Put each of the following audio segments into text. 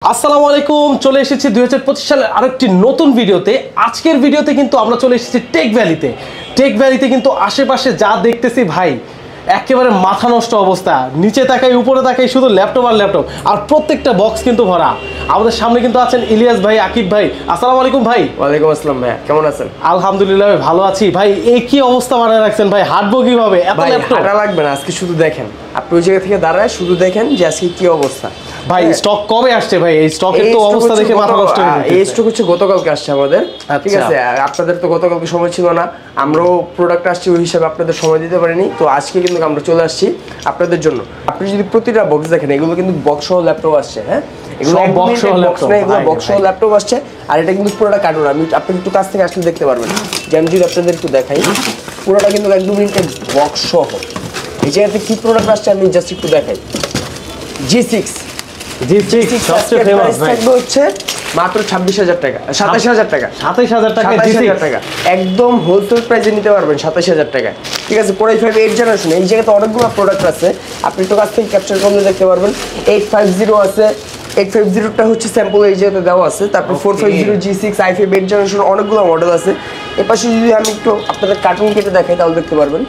আসসালামু আলাইকুম চলে এসেছি 2025 সালের আরেকটি নতুন ভিডিওতে। আজকের ভিডিওতে কিন্তু আমরা চলে এসেছি টেক ভ্যালিতে কিন্তু আশেপাশে যা দেখতেছি ভাই একেবারে মাথা নষ্ট অবস্থা। নিচে তাকাই উপরে তাকাই শুধু ল্যাপটপ আর ল্যাপটপ, আর প্রত্যেকটা বক্স কিন্তু ভরা। আমাদের সামনে কিন্তু আছেন ইলিয়াস ভাই, আকিব ভাই। আসসালামু আলাইকুম ভাই। ওয়ালাইকুম আসসালাম ভাই, কেমন আছেন? আলহামদুলিল্লাহ ভালো আছি ভাই। এই কি অবস্থা বানায় রাখছেন ভাই, হাঁটবো কিভাবে এত ল্যাপটপ? হাঁটা লাগবে না, আজকে শুধু দেখেন, আপনি ওই জায়গা থেকে দাঁড়ায় শুধু দেখেন যে আজকে কি অবস্থা। ভাই স্টক কবে আসছে ভাই? এই স্টকের তো অবস্থা দেখে মাথা নষ্ট হয়ে যাচ্ছে। এই স্টক হচ্ছে গতকালকে আসছে আমাদের, ঠিক আছে? আপনাদের তো গতকালকে সময় ছিল না, আমরাও প্রোডাক্ট আসছে ওই হিসাবে আপনাদের সময় দিতে পারিনি, তো আজকে কিন্তু আমরা চলে আসছি আপনাদের জন্য। আপনি যদি প্রতিটা বক্স দেখেন, এগুলো কিন্তু বক্স সহ ল্যাপটপ আসছে। হ্যাঁ, এগুলো বক্স সহ ল্যাপটপ আসছে, আর এটা কিন্তু পুরোটা কার্টুন। আপনি একটু কাছ থেকে আসলে দেখতে পারবেন যে আমি যদি আপনাদের একটু দেখাই, পুরোটা কিন্তু একদম বক্স সহ। এই জায়গাতে কি প্রোডাক্ট আসছে আমি জাস্ট একটু দেখাই। G6 সবচেয়ে ফেমাস ভাই, হচ্ছে মাত্র 26,000 টাকা, 27,000 টাকা, 27,000 টাকা, 27,000 টাকা একদম হোলসেল প্রাইসে নিতে পারবেন 27,000 টাকা, ঠিক আছে? Core i5 8th generation. এই জায়গাতে অনেকগুলো প্রোডাক্ট আছে, আপনি তো কাছ থেকে ক্যাপচার করলে দেখতে পারবেন। 850 আছে, 850টা হচ্ছে স্যাম্পল এই জায়গাতে দেওয়া আছে। তারপর 450 G6 i5 8th জেনারেশন অনেকগুলো মডেল আছে। এপাশে যদি আমি একটু আপনাদের কার্টুন কেটে দেখাই তাহলে দেখতে পারবেন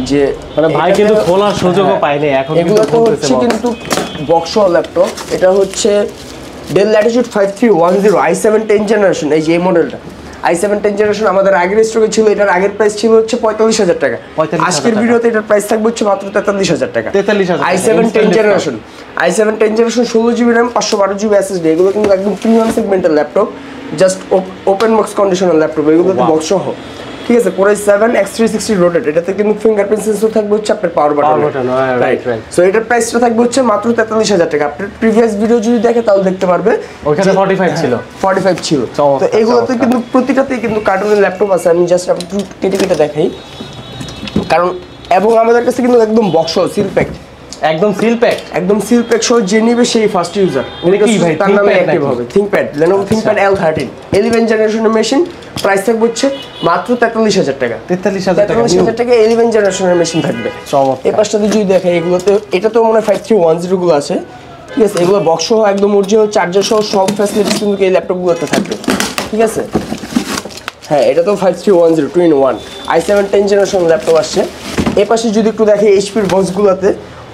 যে মানে ভাই কিন্তু খোলার সুযোগও পাইনি এখন। এগুলো তো হচ্ছে কিন্তু বক্স ল্যাপটপ। এটা হচ্ছে Dell Latitude 5310 i7 10th generation. এই যে এই মডেলটা i7 10th জেনারেশন আমাদের আগের স্টকে ছিল। এটার আগের প্রাইস ছিল হচ্ছে 45,000 টাকা। আজকের ভিডিওতে এটার প্রাইস থাকবে হচ্ছে মাত্র 43,000 টাকা। i7 10th generation, i7 10th generation 16GB RAM 512GB SSD। এগুলো কিন্তু একদম প্রিমিয়াম সেগমেন্টের laptop, just open box conditional laptop. এগুলো তো বক্স সহ, ঠিক আছে? Core i7 X360 rotate. এটাতে কিন্তু ফিঙ্গারপ্রিন্ট সেন্সর থাকবে হচ্ছে আপনার পাওয়ার বাটন, রাইট। সো এটার প্রাইসটা থাকবে হচ্ছে মাত্র 43,000 টাকা। আপনার প্রিভিয়াস ভিডিও যদি দেখে তাহলে দেখতে পারবে ওখানে 45 ছিল। তো এগুলোতে কিন্তু প্রতিটাতেই কিন্তু কার্টুনের ল্যাপটপ আছে। আমি জাস্ট আপনাকে কেটে কেটে দেখাই, কারণ এবং আমাদের কাছে কিন্তু একদম বক্স সিল প্যাক, একদম সিল প্যাক সহ যে নিবে সেই ফার্স্ট ইউজার। এটা কি ভাই? তার নামে অ্যাক্টিভ হবে ThinkPad, Lenovo ThinkPad L13 11th জেনারেশনের মেশিন। প্রাইস থাকবে হচ্ছে মাত্র 43,000 টাকা। 43,000 টাকা 11th জেনারেশনের মেশিন থাকবে। এই পাশটাতে যদি দেখেন, এগুলোতে এটা তো মনে হয় 5310 গুলো আছে, ঠিক আছে? এগুলো বক্স সহ একদম অরিজিনাল চার্জার সহ সব ফ্যাসিলিটিস কিন্তু এই ল্যাপটপগুলোতে থাকবে, ঠিক আছে? হ্যাঁ, এটা তো 5310 2-in-1 i7 10th generation laptop আসছে। এই পাশে যদি একটু দেখে এইচপির বক্সগুলোতে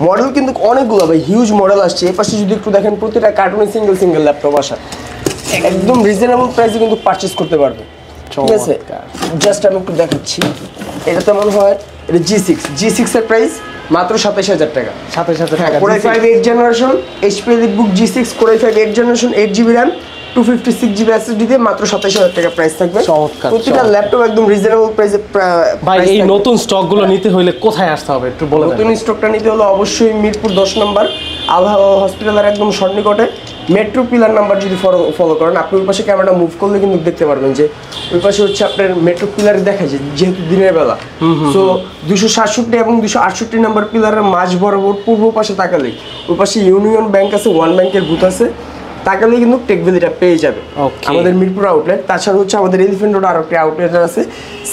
মডেল কিন্তু অনেকগুলো ভাই, হিউজ মডেল আসছে। এই পাশে যদি একটু দেখেন, প্রতিটা কার্টুনে সিঙ্গেল ল্যাপটপ আসা, একদম রিজনেবল প্রাইসে কিন্তু পারচেজ করতে পারবে, ঠিক আছে? জাস্ট আমি একটু দেখাচ্ছি। এটা তো মনে হয় এটা G6 এর প্রাইস মাত্র 27,000 টাকা। 27,000 টাকা। Core i5 8th generation HP EliteBook G6 Core i5 8th generation 8GB RAM 256GB SSD দিয়ে মাত্র 27,000 টাকা প্রাইস থাকবে। প্রতিটা ল্যাপটপ একদম রিজনেবল প্রাইসে। ভাই এই নতুন স্টকগুলো নিতে হলে কোথায় আসতে হবে একটু বলে দেন। নতুন স্টকটা নিতে হলে অবশ্যই মিরপুর 10 নম্বর আল হালাল হসপিটালের একদম সন্নিকটে মেট্রো পিলার নাম্বার যদি ফলো করেন, আপনি ওই পাশে ক্যামেরাটা মুভ করলে কিন্তু দেখতে পারবেন যে ওই পাশে হচ্ছে আপনার মেট্রো পিলার দেখা যায়, যেহেতু দিনের বেলা। সো 267 এবং 268 নম্বর পিলারের মাঝ বরাবর পূর্ব পাশে তাকালেই ওই পাশে ইউনিয়ন ব্যাংক আছে, ওয়ান ব্যাংকের বুথ আছে, তাকালেই কিন্তু টেক ভ্যালিটা পেয়ে যাবে আমাদের মিরপুর আউটলেট। তাছাড়া হচ্ছে আমাদের এলিফ্যান্ট রোড আর একটা আউটলেট আছে,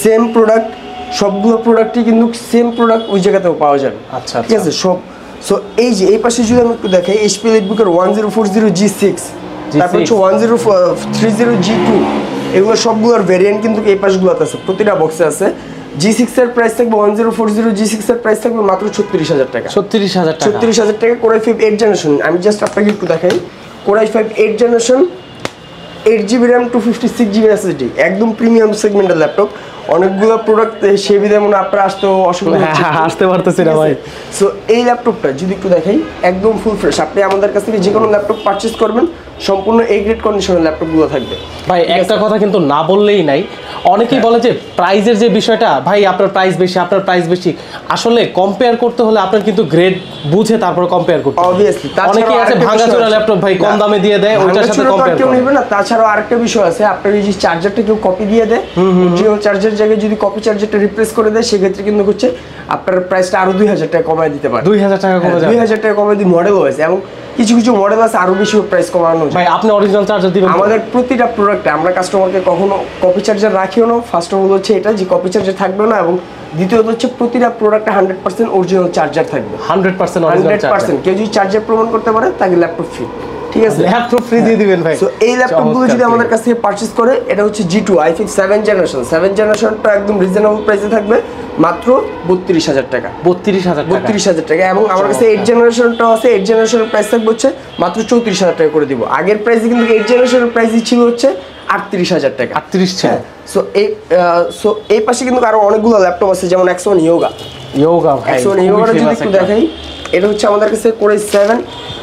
সেম প্রোডাক্ট, সবগুলো প্রোডাক্টই কিন্তু সেম প্রোডাক্ট ওই জায়গাতেও পাওয়া যাবে, আচ্ছা ঠিক আছে? সব। সো এই যে এই পাশে যদি আমি একটু দেখাই, HP EliteBook 1040 G6, তারপর হচ্ছে 1030 G2, এগুলো সবগুলোর ভেরিয়েন্ট কিন্তু এই পাশগুলোতে আছে, প্রতিটা বক্সে আছে। G6 এর প্রাইস থাকবে 1040 G6 এর প্রাইস থাকবে মাত্র 36,000 টাকা। 36,000 টাকা। Core i5 8th জেনারেশন আমি জাস্ট আপনাকে একটু দেখাই। Core i5 8th generation 8GB RAM 256GB SSD, একদম প্রিমিয়াম সেগমেন্টের ল্যাপটপ। অনেকগুলো প্রোডাক্ট সে বিধায় মনে আপনারা আসতে পারতেছি না ভাই। সো এই ল্যাপটপটা যদি একটু দেখাই, একদম ফুল ফ্রেশ। আপনি আমাদের কাছ থেকে যে কোনো ল্যাপটপ পারচেজ করবেন, সম্পূর্ণ A গ্রেড কন্ডিশনের ল্যাপটপগুলো থাকবে। ভাই একটা কথা কিন্তু না বললেই নাই, অনেকেই বলে যে প্রাইজের যে বিষয়টা, ভাই আপনার প্রাইস বেশি। আসলে কম্পেয়ার করতে হলে আপনার কিন্তু গ্রেড বুঝে তারপর কম্পেয়ার করতে হবে। অবভিয়াসলি অনেকেই আছে ভাঙাচোরা ল্যাপটপ ভাই কম দামে দিয়ে দেয়, ওইটার সাথে কম্পেয়ার কেউ নেবে না। তাছাড়াও আরেকটা বিষয় আছে, আপনার এই যে চার্জারটা কেউ কপি দিয়ে দেয়, জিও চার্জার জায়গায় যদি কপি চার্জারটা রিপ্লেস করে দেয়, সেক্ষেত্রে কিন্তু হচ্ছে আপনার প্রাইসটা আরো 2,000 টাকা কমায় দিতে পারে। 2,000 টাকা কমে যাবে, 2,000 টাকা কমায় দিয়ে মডেল হয়েছে, এবং কিছু মডেল আছে আরো বেশি প্রাইস কমানো যায়। ভাই আপনি অরিজিনাল চার্জার দিবেন? আমাদের প্রতিটা প্রোডাক্টে আমরা কাস্টমারকে কখনো কপি চার্জার রাখিও না। ফার্স্ট অফ অল হচ্ছে এটা যে কপি চার্জার থাকবে না, এবং দ্বিতীয়ত হচ্ছে প্রতিটা প্রোডাক্টে 100% অরিজিনাল চার্জার থাকবে। 100% কেউ যদি চার্জার প্রমাণ করতে পারে তাকে ল্যাপটপ ফ্রি। ঠিক আছে, ল্যাপটপ ফ্রি দিয়ে দিবেন ভাই। সো এই ল্যাপটপগুলো যদি আমাদের কাছ থেকে পারচেজ করে, এটা হচ্ছে G2 i5 7 জেনারেশনটা একদম রিজনেবল প্রাইসে থাকবে মাত্র 32,000 টাকা। 32,000 টাকা। এবং আমার কাছে 8 জেনারেশনটাও আছে, 8 জেনারেশনের প্রাইস থাকবে হচ্ছে মাত্র 34,000 টাকা করে দিব। আগের প্রাইসে কিন্তু 8 জেনারেশনের প্রাইসই ছিল হচ্ছে 38,000 টাকা। 38 ছিল। সো এই পাশে কিন্তু আরো অনেকগুলো ল্যাপটপ আছে, যেমন X1 Yoga ভাই, X1 Yoga যদি একটু দেখাই, এটা হচ্ছে আমাদের কাছে Core i7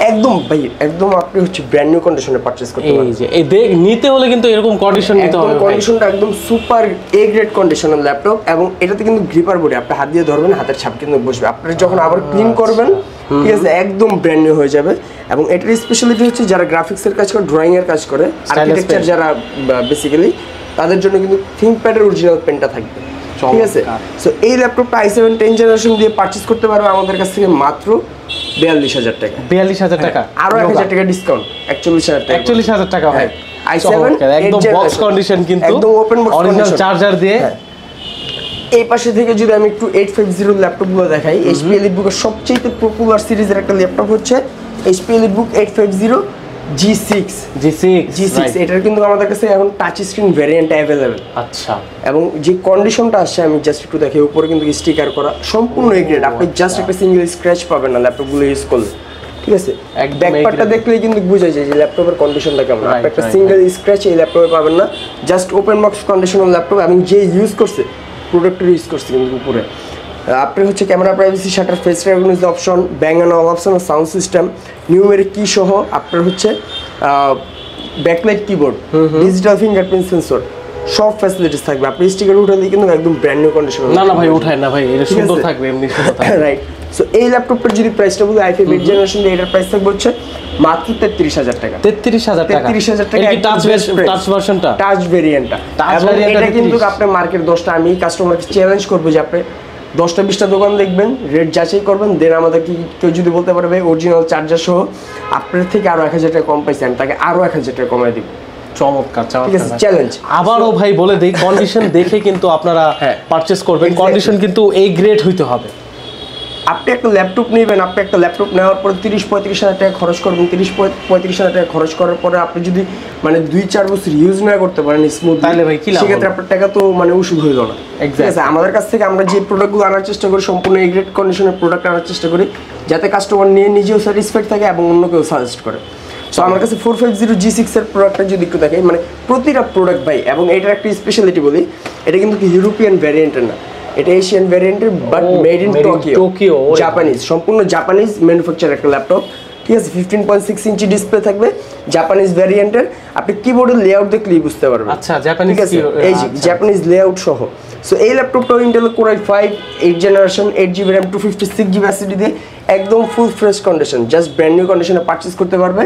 একদম ভাই, একদম আপনি হচ্ছে ব্র্যান্ড নিউ কন্ডিশনে পারচেজ করতে পারবেন। এই যে নিতে হলে কিন্তু এরকম কন্ডিশন নিতে হবে ভাই। কন্ডিশনটা একদম সুপার এ গ্রেড কন্ডিশনের ল্যাপটপ, এবং এটাতে কিন্তু গ্রিপার বডি, আপনি হাত দিয়ে ধরবেন, হাতের ছাপ কিন্তু বসবে। আপনি যখন আবার ক্লিন করবেন, ঠিক আছে, একদম ব্র্যান্ড নিউ হয়ে যাবে। এবং এটার স্পেশালিটি হচ্ছে যারা গ্রাফিক্সের কাজ করে, ড্রয়িং এর কাজ করে, আর্কিটেকচার যারা বেসিক্যালি, তাদের জন্য কিন্তু থিংকপ্যাডের অরিজিনাল পেনটা থাকবে, ঠিক আছে। সো এই ল্যাপটপটা i7 10 জেনারেশন দিয়ে পারচেজ করতে পারবে আমাদের কাছ থেকে মাত্র 42,000 টাকা। 42,000 টাকা, আরো 1,000 টাকা ডিসকাউন্ট, 41,000 টাকা। 41,000 টাকা ভাই। i7 একদম বক্স কন্ডিশন, কিন্তু একদম ওপেন বক্স অরিজিনাল চার্জার দিয়ে। এই পাশে থেকে যদি আমি একটু 850 ল্যাপটপগুলো দেখাই, HP EliteBook এর সবচেয়ে পপুলার সিরিজের একটা ল্যাপটপ হচ্ছে HP EliteBook 850 G6। এটার কিন্তু আমাদের কাছে এখন টাচ স্ক্রিন ভ্যারিয়েন্ট अवेलेबल। আচ্ছা, এবং যে কন্ডিশনটা আসছে আমি জাস্ট একটু দেখাই, উপরে কিন্তু স্টিকার করা, সম্পূর্ণ এ গ্রেড। আপনি জাস্ট একটা সিঙ্গেল স্ক্র্যাচ পাবেন না ল্যাপটপগুলো ইউজ করলে, ঠিক আছে। ব্যাকপার্টটা দেখলেই কিন্তু বোঝা যায় যে ল্যাপটপের কন্ডিশনটা কেমন। আপনি একটা সিঙ্গেল স্ক্র্যাচ এই ল্যাপটপে পাবেন না, just open box conditional laptop. এবং যে ইউজ করছে, প্রোডাক্টের ইউজ করছে কিন্তু উপরে আপনি হচ্ছে camera privacy, shutter, face recognition option, bang and all option, sound system, numeric কি সহ আপনার হচ্ছে backlight keyboard, digital fingerprint sensor, সব ফ্যাসিলিটিস থাকবে। আপনি স্টিকার উঠালে কিন্তু একদম ব্র্যান্ড নিউ কন্ডিশন। না ভাই, উঠায় না ভাই, এটা সুন্দর থাকবে, এমনি সুন্দর থাকবে, রাইট। সো এই ল্যাপটপের যদি প্রাইসটা বলি, i5 8 জেনারেশন দিয়ে এটার প্রাইস থাকবে হচ্ছে মাত্র 33,000 টাকা। 33,000 টাকা। 33,000 টাকা। এই টাচ ভার্সনটা, টাচ ভেরিয়েন্টটা। এবং এটা কিন্তু আপনি মার্কেট 10টা, আমি কাস্টমারকে চ্যালেঞ্জ করব যে আপনি 10টা 20টা দোকান দেখবেন, রেট যাচাই করবেন, দেন আমাদের কেউ যদি বলতে পারে ভাই অরিজিনাল চার্জার সহ আপনার থেকে আরো 1,000 টাকা কম পাইছি, আমি তাকে আরো 1,000 টাকা কমাই দিব। চমৎকার, ঠিক আছে, চ্যালেঞ্জ। আবারও ভাই বলে দেই, কন্ডিশন দেখে কিন্তু আপনারা পারচেজ করবেন। কন্ডিশন কিন্তু এই গ্রেড হইতে হবে। আপনি একটা ল্যাপটপ নেবেন, আপনি একটা ল্যাপটপ নেওয়ার পরে 30-35,000 টাকা খরচ করবেন। 30-35,000 টাকা খরচ করার পরে আপনি যদি মানে 2-4 বছর ইউজ না করতে পারেন স্মুথ, তাহলে ভাই কি লাভ? সেক্ষেত্রে আপনার টাকা তো মানে ওষুধ হইল না। ঠিক আছে, আমাদের কাছ থেকে আমরা যে প্রোডাক্টগুলো আনার চেষ্টা করি, সম্পূর্ণ এ গ্রেড কন্ডিশনের প্রোডাক্ট আনার চেষ্টা করি, যাতে কাস্টমার নিয়ে নিজেও স্যাটিসফাইড থাকে এবং অন্যকেও সাজেস্ট করে। সো আমার কাছে 450 G6 এর প্রোডাক্টটা যদি একটু দেখেন, মানে প্রতিটা প্রোডাক্ট ভাই, এবং এটার একটা স্পেশালিটি বলি, এটা কিন্তু ইউরোপিয়ান ভ্যারিয়েন্টের না, এটা এশিয়ান ভ্যারিয়েন্টের, but made in Tokyo, Japanese, সম্পূর্ণ জাপানিজ ম্যানুফ্যাকচার একটা ল্যাপটপ। ঠিক আছে, 15.6 ইঞ্চি ডিসপ্লে থাকবে, জাপানিজ ভ্যারিয়েন্টের। আপনি কিবোর্ডের লেআউট দেখলেই বুঝতে পারবেন। আচ্ছা, জাপানিজ, এই যে জাপানিজ লেআউট সহ। সো এই ল্যাপটপটাও Intel Core i5 8 generation 8GB RAM 256GB SSD দিয়ে একদম full fresh condition, just brand new কন্ডিশনে পারচেজ করতে পারবে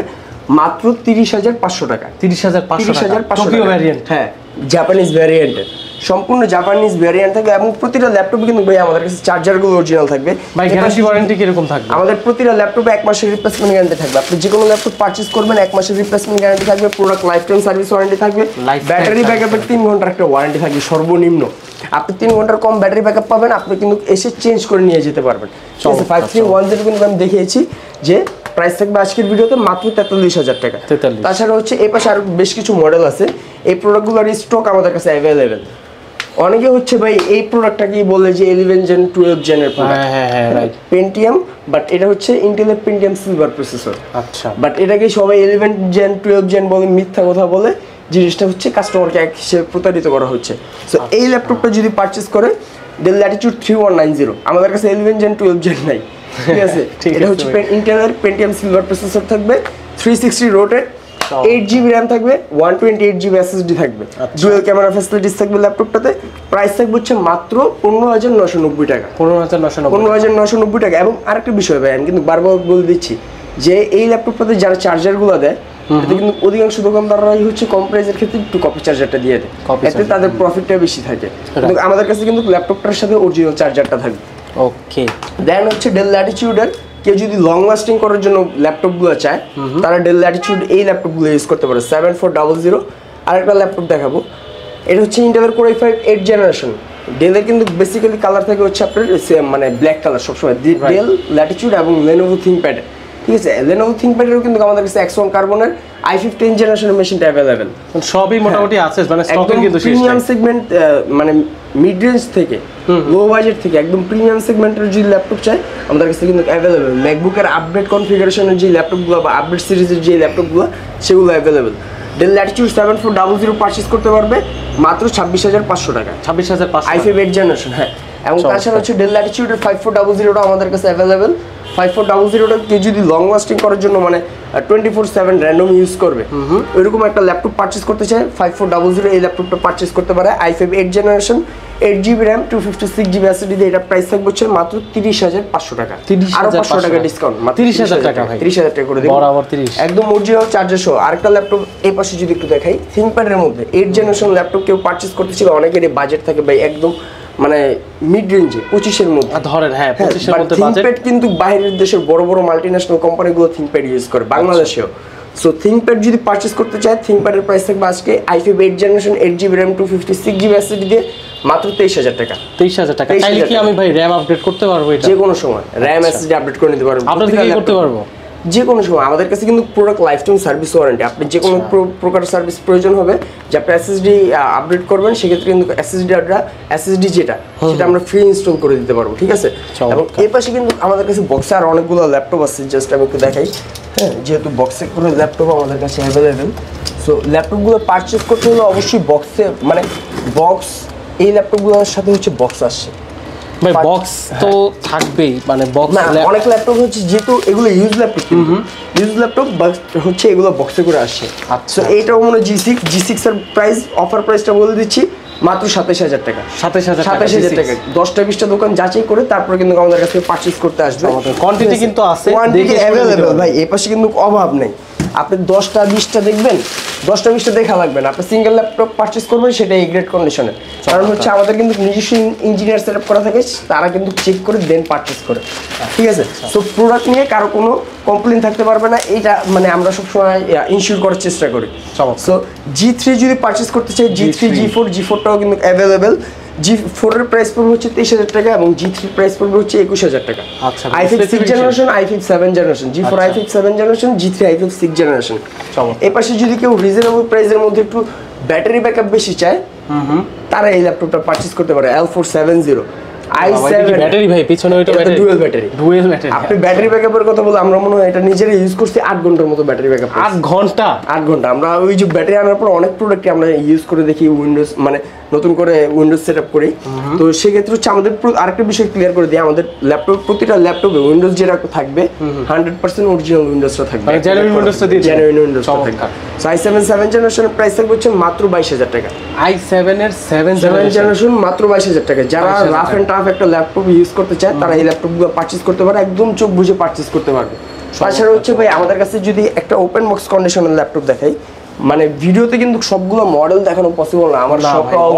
মাত্র 30,500 টাকা। 30,500 টোকিও ভ্যারিয়েন্ট, হ্যাঁ, জাপানিজ ভ্যারিয়েন্টের, সম্পূর্ণ জাপানিজ ভ্যারিয়েন্ট থাকবে। এবং প্রতিটা ল্যাপটপে কিন্তু ভাই আমাদের কাছে চার্জারগুলো অরিজিনাল থাকবে। ভাই গ্যারান্টি ওয়ারেন্টি কি রকম থাকবে? আমাদের প্রতিটা ল্যাপটপে 1 মাসের রিপ্লেসমেন্ট গ্যারান্টি থাকবে। আপনি যে কোনো ল্যাপটপ পারচেজ করবেন 1 মাসের রিপ্লেসমেন্ট গ্যারান্টি থাকবে, product life time service warranty থাকবে, ব্যাটারি ব্যাকআপের 3 ঘন্টার একটা ওয়ারেন্টি থাকবে সর্বনিম্ন। আপনি 3 ঘন্টার কম ব্যাটারি ব্যাকআপ পাবেন, আপনি কিন্তু এসে চেঞ্জ করে নিয়ে যেতে পারবেন। ঠিক আছে, 5310 কিন্তু আমি দেখিয়েছি যে প্রাইস থাকবে আজকের ভিডিওতে মাত্র 43,000 টাকা। তাছাড়া হচ্ছে এই পাশে আরো বেশ কিছু মডেল আছে, এই প্রোডাক্টগুলোর স্টক আমাদের কাছে অ্যাভেলেবেল। অনেকে হচ্ছে ভাই এই প্রোডাক্টটাকেই বলে যে 11 জেন 12 জেনের প্রোডাক্ট, রাইট, পেন্টিয়াম, বাট এটা হচ্ছে ইন্টেলের পেন্টিয়াম সিলভার প্রসেসর। আচ্ছা, বাট এটাকে সবাই 11 জেন 12 জেন বলে, মিথ্যা কথা বলে, জিনিসটা হচ্ছে কাস্টমারকে এক হিসেবে প্রতারিত করা হচ্ছে। সো এই ল্যাপটপটা যদি পারচেজ করে ডেল ল্যাটিটিউড 3190, আমাদের কাছে 11 জেন 12 জেন নাই। ঠিক আছে, এটা হচ্ছে ইন্টেলের পেন্টিয়াম সিলভার প্রসেসর থাকবে, 360 রোটেট, 8GB RAM থাকবে, 128GB SSD থাকবে, ডুয়াল ক্যামেরা ফ্যাসিলিটিস থাকবে ল্যাপটপটাতে। প্রাইস থাকবে হচ্ছে মাত্র 15,990 টাকা। 15,990 টাকা। এবং আরেকটা বিষয় ভাই, আমি কিন্তু বারবার বলে দিচ্ছি যে এই ল্যাপটপটাতে যারা চার্জারগুলো দেয়, এতে কিন্তু অধিকাংশ দোকানদাররাই হচ্ছে কম প্রাইসের ক্ষেত্রে একটু কপি চার্জারটা দিয়ে দেয়, এতে তাদের প্রফিটটা বেশি থাকে। কিন্তু আমাদের কাছে কিন্তু ল্যাপটপটার সাথে অরিজিনাল চার্জারটা থাকবে। ওকে, দেন হচ্ছে ডেল ল্যাটিটিউডের, কেউ যদি লং লাস্টিং করার জন্য ল্যাপটপগুলো চায়, তারা ডেল ল্যাটিটিউড এই ল্যাপটপগুলো ইউজ করতে পারে। 7400। আরেকটা ল্যাপটপ দেখাবো, এটা হচ্ছে ইন্টেলের Core i5 8 জেনারেশন। ডেলের কিন্তু বেসিক্যালি কালার থাকে হচ্ছে আপনার মানে ব্ল্যাক কালার সবসময়, ডেল ল্যাটিটিউড এবং Lenovo ThinkPad ঠিক আছে। Lenovo ThinkPad-এরও কিন্তু আমাদের কাছে X1 কার্বনের i15 জেনারেশনের মেশিনটা अवेलेबल, সবই মোটামুটি আছে, মানে স্টকের কিন্তু শেষ প্রিমিয়াম সেগমেন্ট, মানে মিড রেঞ্জ থেকে লো বাজেট থেকে একদম প্রিমিয়াম সেগমেন্টের যে ল্যাপটপ চাই আমাদের কাছে কিন্তু अवेलेबल। ম্যাকবুকের আপডেট কনফিগারেশনের যে ল্যাপটপগুলো বা আপডেট সিরিজের যে ল্যাপটপগুলো সেগুলো अवेलेबल। Dell Latitude 7400 পারচেজ করতে পারবে মাত্র 26,500 টাকা, 26,500 i5 8 জেনারেশন। হ্যাঁ, এবং তাছাড়া হচ্ছে Dell Latitude 5400 আমাদের কাছে अवेलेबल। 5400টা কেউ যদি লং লাস্টিং করার জন্য মানে 24/7 র্যান্ডম ইউজ করবে ওইরকম একটা ল্যাপটপ পারচেজ করতে চায়, 5400 এই ল্যাপটপটা পারচেজ করতে পারে। i5 8 generation, 8GB RAM, 256GB SSD দিয়ে এটা প্রাইস থাকবে হচ্ছে মাত্র 30,500 টাকা। আরো 500 টাকা ডিসকাউন্ট, মাত্র 30,000 টাকা ভাই, 30,000 টাকা করে দিই বরাবর 30, একদম অরিজিনাল চার্জার সহ। আরেকটা ল্যাপটপ এই পাশে যদি একটু দেখাই, ThinkPad-এর মধ্যে 8 জেনারেশন ল্যাপটপ কেউ পারচেজ করতে চাইলে অনেকেরই বাজেট থাকে ভাই একদম মানে মিড রেঞ্জে 25-এর মধ্যে ধরেন। হ্যাঁ, 25-এর মধ্যে বাজেট। ThinkPad কিন্তু বাইরের দেশের বড় বড় মাল্টিন্যাশনাল কোম্পানিগুলো ThinkPad ইউজ করে, বাংলাদেশেও। সো ThinkPad যদি পারচেজ করতে চায়, ThinkPad-এর প্রাইস থাকবে আজকে i5 8 generation, 8GB RAM, 256GB SSD দিয়ে মাত্র 23,000 টাকা। 23,000 টাকা। তাইলে কি আমি ভাই RAM আপডেট করতে পারবো? এটা যে কোনো সময় RAM SSD আপডেট করে নিতে পারবো, আপনাদের কি করতে পারবো? যে কোনো সময়। আমাদের কাছে কিন্তু product life time service warranty, আপনি যে কোনো প্রকার সার্ভিস প্রয়োজন হবে যে আপনি এসএসডি আপডেট করবেন সেক্ষেত্রে কিন্তু এসএসডি যেটা সেটা আমরা ফ্রি ইনস্টল করে দিতে পারবো, ঠিক আছে। এবং এই পাশে কিন্তু আমাদের কাছে বক্সে আর অনেকগুলো ল্যাপটপ আছে, জাস্ট আমি একটু দেখাই। হ্যাঁ, যেহেতু বক্সে করে ল্যাপটপ আমাদের কাছে অ্যাভেলেবেল, সো ল্যাপটপগুলো পারচেজ করতে হলে অবশ্যই বক্সে মানে বক্স, এই ল্যাপটপগুলোর সাথে হচ্ছে বক্স আসছে ভাই, বক্স তো থাকবেই, মানে বক্স না অনেক ল্যাপটপ হচ্ছে যেহেতু এগুলো ইউজ ল্যাপটপ, ইউজ ল্যাপটপ হচ্ছে এগুলো বক্সে করে আসে। আচ্ছা, এইটাও মনে G6 এর প্রাইস, অফার প্রাইসটা বলে দিচ্ছি মাত্র 27,000 টাকা। 27,000 টাকা 10টা-20টা দোকান যাচাই করে তারপরে কিন্তু আমাদের কাছে পারচেজ করতে আসবে। কোয়ান্টিটি কিন্তু আছে, কোয়ান্টিটি अवेलेबल ভাই, এই পাশে কিন্তু অভাব নেই। আপনি 10টা-20টা দেখবেন, 10টা-20টা দেখা লাগবে না, আপনি সিঙ্গেল ল্যাপটপ পারচেজ করবেন সেটা এই গ্রেড কন্ডিশনে। কারণ হচ্ছে আমাদের কিন্তু নিজস্ব ইঞ্জিনিয়ার সেটআপ করা থাকে, তারা কিন্তু চেক করে দেন পারচেজ করে, ঠিক আছে। সো প্রোডাক্ট নিয়ে কারো কোনো কমপ্লেন থাকতে পারবে না, এটা মানে আমরা সবসময় ইনশিওর করার চেষ্টা করি। সো G3 যদি পারচেজ করতে চাই, G3 G4টাও কিন্তু অ্যাভেলেবেল। G4 এর প্রাইস পড়বে হচ্ছে 23,000 টাকা এবং G3 প্রাইস পড়বে হচ্ছে 21,000 টাকা। আচ্ছা, i5 6 generation, i5 7 generation, G4 i5 7 generation, G3 i5 6 generation. এই পাশে যদি কেউ রিজনেবল প্রাইসের মধ্যে একটু ব্যাটারি ব্যাকআপ বেশি চায় তারা এই ল্যাপটপটা পারচেজ করতে পারে, L470 i7 ব্যাটারি ভাই, পিছনে ওইটা ব্যাটারি, ডুয়াল ব্যাটারি। আপনি ব্যাটারি ব্যাকআপের কথা বলে আমরা মনে হয় এটা নিজেরাই ইউজ করছি 8 ঘন্টার মতো ব্যাটারি ব্যাকআপ। 8 ঘন্টা? 8 ঘন্টা। আমরা ওই যে ব্যাটারি আনার পর অনেক প্রোডাক্টে আমরা ইউজ করে দেখি, উইন্ডোজ মানে নতুন করে উইন্ডোজ সেটআপ করি। তো সেক্ষেত্রে হচ্ছে আমাদের আরেকটা বিষয় ক্লিয়ার করে দিই, আমাদের ল্যাপটপ প্রতিটা ল্যাপটপে উইন্ডোজ যেটা থাকবে 100% অরিজিনাল উইন্ডোজটা থাকবে, জেনুইন উইন্ডোজটা দিয়ে জেনুইন উইন্ডোজটা থাকবে। সো i7 7 জেনারেশনের প্রাইস থাকবে হচ্ছে মাত্র 22,000 টাকা। i7 এর 7 জেনারেশন মাত্র 22,000 টাকা। যারা রাফ এন্ড টাফ একটা ল্যাপটপ ইউজ করতে চায় তারা এই ল্যাপটপগুলো পারচেজ করতে পারে, একদম চোখ বুঝে পারচেজ করতে পারবে। তাছাড়া হচ্ছে ভাই আমাদের কাছে যদি একটা ওপেন বক্স কন্ডিশনের ল্যাপটপ দেখাই, মানে ভিডিওতে কিন্তু সবগুলো মডেল দেখানো পসিবল না, আমার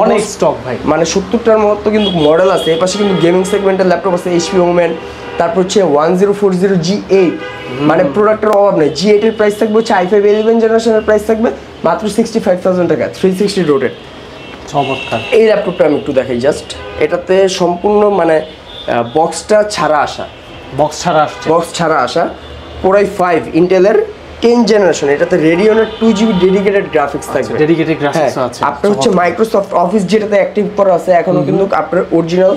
অনেক স্টক ভাই, মানে 70টার মতো কিন্তু মডেল আছে। এই পাশে কিন্তু গেমিং সেগমেন্টের ল্যাপটপ আছে, HP Omen, তারপর হচ্ছে 1040 G8, মানে প্রোডাক্টের অভাব নেই। G8 এর প্রাইস থাকবে হচ্ছে i5 11 জেনারেশনের প্রাইস থাকবে মাত্র 65,000 টাকা, 360 রোটেড। চমৎকার। এই ল্যাপটপটা আমি একটু দেখাই জাস্ট, এটাতে সম্পূর্ণ মানে বক্সটা ছাড়া আসা, বক্স ছাড়া আসছে, বক্স ছাড়া আসা Core i5 ইন্টেলের 10 জেনারেশন। এটাতে রেডিয়নের 2GB ডেডিকেটেড গ্রাফিক্স থাকবে, ডেডিকেটেড গ্রাফিক্স আছে। আপনার হচ্ছে মাইক্রোসফট অফিস যেটাতে অ্যাক্টিভ করা আছে এখনো কিন্তু আপনার অরিজিনাল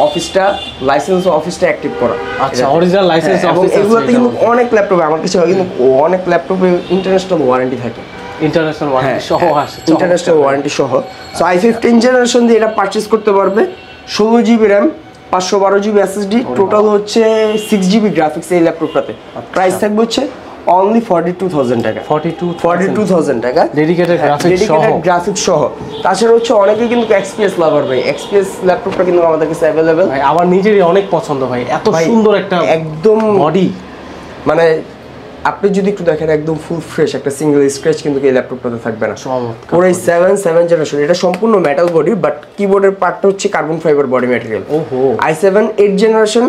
অফিসটা লাইসেন্স অফিসটা অ্যাক্টিভ করা। আচ্ছা, অরিজিনাল লাইসেন্স এবং অফিস আছে। এগুলোতে কিন্তু অনেক ল্যাপটপে আমার কাছে কিন্তু অনেক ল্যাপটপে ইন্টারন্যাশনাল ওয়ারেন্টি থাকে, ইন্টারন্যাশনাল ওয়ারেন্টি সহ আসে, ইন্টারন্যাশনাল ওয়ারেন্টি সহ। সো i15 জেনারেশন দিয়ে এটা পারচেজ করতে পারবে, 16GB RAM, 512GB SSD, total হচ্ছে 6GB গ্রাফিক্স এই ল্যাপটপটাতে। প্রাইস থাকবে হচ্ছে অনলি 42,000 টাকা, 42,000 টাকা ডেডিকেটেড গ্রাফিক্স সহ। তাছাড়া হচ্ছে অনেকে কিন্তু XPS লাভার ভাই, XPS ল্যাপটপটা কিন্তু আমাদের কাছে অ্যাভেলেবেল। ভাই আমার নিজেরই অনেক পছন্দ ভাই, এত সুন্দর একটা একদম বডি, মানে আপনি যদি একটু দেখেন একদম ফুল ফ্রেশ, একটা সিঙ্গেল স্ক্র্যাচ কিন্তু এই ল্যাপটপটাতে থাকবে না। Core i7 জেনারেশন, এটা সম্পূর্ণ মেটাল বডি, বাট কিবোর্ডের পার্টটা হচ্ছে কার্বন ফাইবার বডি ম্যাটেরিয়াল। ওহো, i7 8 জেনারেশন,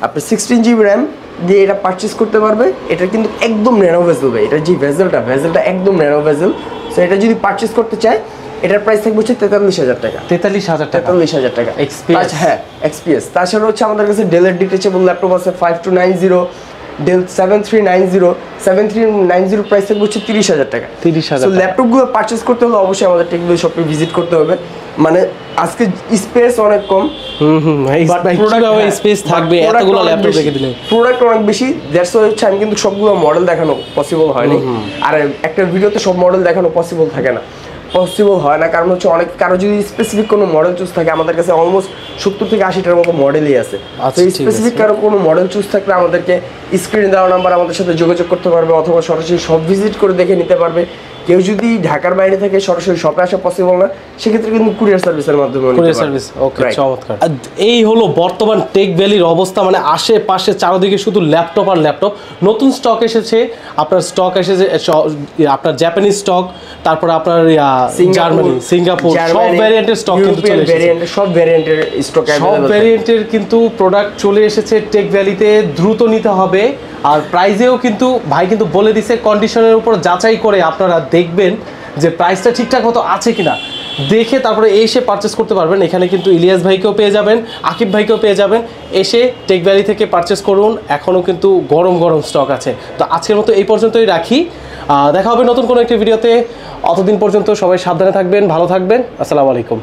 আপনি 16GB RAM দিয়ে এটা পারচেজ করতে পারবে। এটা কিন্তু একদম ন্যানো ভেজেল ভাই, এটা যে ভেজেলটা একদম ন্যানো ভেজেল। সো এটা যদি পারচেজ করতে চায় এটার প্রাইস থাকবে হচ্ছে 43,000 টাকা, 43,000 টাকা। XPS, হ্যাঁ XPS। তাছাড়া হচ্ছে আমাদের কাছে ডেলের ডিটেচেবল ল্যাপটপ আছে 5290, ডেল 7390 প্রাইস থাকবে হচ্ছে 30,000 টাকা। 30,000। তো ল্যাপটপগুলো পারচেজ করতে হলে অবশ্যই আমাদের টেক ভ্যালি শপে ভিজিট করতে হবে। মানে আজকে স্পেস অনেক কম, স্পেস থাকবে এতগুলো ল্যাপটপ রেখে দিলে, প্রোডাক্ট অনেক বেশি। দ্যাটস ওয়াই হচ্ছে আমি কিন্তু সবগুলো মডেল দেখানো পসিবল হয়নি, আর একটা ভিডিওতে সব মডেল দেখানো পসিবল হয় না, কারণ হচ্ছে অনেক কারো যদি স্পেসিফিক কোনো মডেল চুজ থাকে, আমাদের কাছে অলমোস্ট 70 থেকে 80টার মতো মডেলই আছে। তো স্পেসিফিক কারো কোনো মডেল চুজ থাকলে আমাদেরকে স্ক্রিনে দেওয়া নাম্বার আমাদের সাথে যোগাযোগ করতে পারবে, অথবা সরাসরি শপ ভিজিট করে দেখে নিতে পারবে। কেউ যদি ঢাকার বাইরে থেকে সরাসরি শপে আসা পসিবল না, সেক্ষেত্রে কিন্তু কুরিয়ার সার্ভিসের মাধ্যমে কুরিয়ার সার্ভিস। ওকে, চমৎকার। এই হলো বর্তমান টেক ভ্যালির অবস্থা, মানে আশেপাশে চারদিকে শুধু ল্যাপটপ আর ল্যাপটপ। নতুন স্টক এসেছে, আপনার স্টক এসেছে আপনার জাপানিজ স্টক, তারপরে আপনার জার্মানি, সিঙ্গাপুর, সব ভ্যারিয়েন্টের স্টক কিন্তু চলে এসেছে। সব ভ্যারিয়েন্টের স্টক সব ভ্যারিয়েন্টের কিন্তু প্রোডাক্ট চলে এসেছে টেক ভ্যালিতে, দ্রুত নিতে হবে। আর প্রাইসেও কিন্তু ভাই কিন্তু বলে দিছে কন্ডিশনের উপর যাচাই করে আপনারা দেখবেন যে প্রাইসটা ঠিকঠাক মতো আছে কিনা, দেখে তারপরে এসে পারচেস করতে পারবেন। এখানে কিন্তু ইলিয়াস ভাইকেও পেয়ে যাবেন, আকিব ভাইকেও পেয়ে যাবেন। এসে টেক ভ্যালি থেকে পারচেস করুন, এখনও কিন্তু গরম গরম স্টক আছে। তো আজকের মতো এই পর্যন্তই রাখি, দেখা হবে নতুন কোনো একটি ভিডিওতে। অতদিন পর্যন্ত সবাই সাবধানে থাকবেন, ভালো থাকবেন। আসসালামু আলাইকুম।